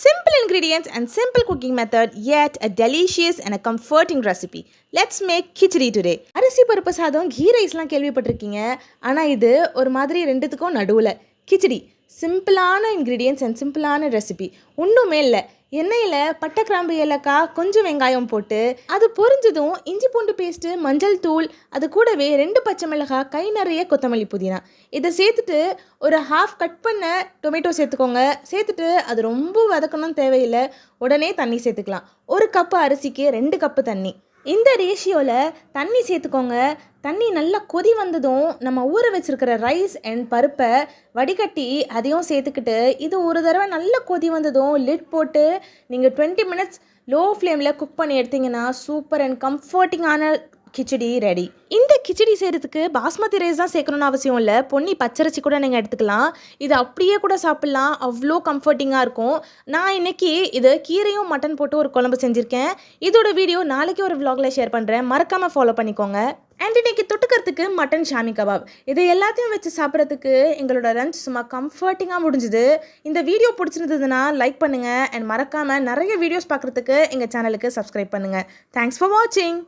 Simple ingredients and simple cooking method, yet a delicious and a comforting recipe. Let's make khichdi today. அரிசி பருப்பு சாதம் key ரைஸ்லாம் கேள்விப்பட்டிருக்கீங்க. ஆனால் இது ஒரு மாதிரி ரெண்டுத்துக்கும் நடுவில் கிச்சடி. சிம்பிளான இன்க்ரீடியன்ட்ஸ் அண்ட் சிம்பிளான ரெசிபி. ஒன்றுமே இல்லை. எண்ணெயில் பட்டை கிராம்பு ஏலக்காய் கொஞ்சம் வெங்காயம் போட்டு அது பொரிஞ்சதும் இஞ்சி பூண்டு பேஸ்ட்டு மஞ்சள் தூள் அது கூடவே 2 பச்சை மிளகாய் கை நிறைய கொத்தமல்லி புதினா இதை சேர்த்துட்டு ஒரு ஹாஃப் கட் பண்ண டொமேட்டோ சேர்த்துக்கோங்க. சேர்த்துட்டு அது ரொம்ப வதக்கணும்னு தேவையில்லை. உடனே தண்ணி சேர்த்துக்கலாம். 1 கப்பு அரிசிக்கு 2 கப்பு தண்ணி. இந்த ரேஷியோவில் தண்ணி சேர்த்துக்கோங்க. தண்ணி நல்லா கொதி வந்ததும் நம்ம ஊற வச்சுருக்கிற ரைஸ் அண்ட் பருப்பை வடிகட்டி அதையும் சேர்த்துக்கிட்டு இது ஒரு தடவை நல்லா கொதி வந்ததும் லிட் போட்டு நீங்கள் 20 மினிட்ஸ் லோ ஃப்ளேமில் குக் பண்ணி எடுத்திங்கன்னா சூப்பர் அண்ட் கம்ஃபர்டிங்கான கிச்சடி ரெடி. இந்த கிச்சடி செய்கிறதுக்கு பாஸ்மதி ரைஸ் தான் சேர்க்கணும்னு அவசியம் இல்லை. பொன்னி பச்சரிசி கூட நீங்கள் எடுத்துக்கலாம். இது அப்படியே கூட சாப்பிட்லாம். அவ்வளோ கம்ஃபர்டிங்காக இருக்கும். நான் இன்றைக்கி இது கீரையும் மட்டன் போட்டு ஒரு குழம்பு செஞ்சுருக்கேன். இதோட வீடியோ நாளைக்கு ஒரு vlogல ஷேர் பண்ணுறேன். மறக்காமல் ஃபாலோ பண்ணிக்கோங்க. அண்ட் இன்றைக்கி தொட்டுக்கிறதுக்கு மட்டன் ஷாமி கபாப். இதை எல்லாத்தையும் வச்சு சாப்பிட்றதுக்கு எங்களோட லஞ்ச் சும்மா கம்ஃபர்டிங்காக முடிஞ்சுது. இந்த வீடியோ பிடிச்சிருந்ததுன்னா லைக் பண்ணுங்கள். அண்ட் மறக்காமல் நிறைய வீடியோஸ் பார்க்குறதுக்கு எங்கள் சேனலுக்கு சப்ஸ்கிரைப் பண்ணுங்கள். தேங்க்ஸ் ஃபார் வாட்சிங்.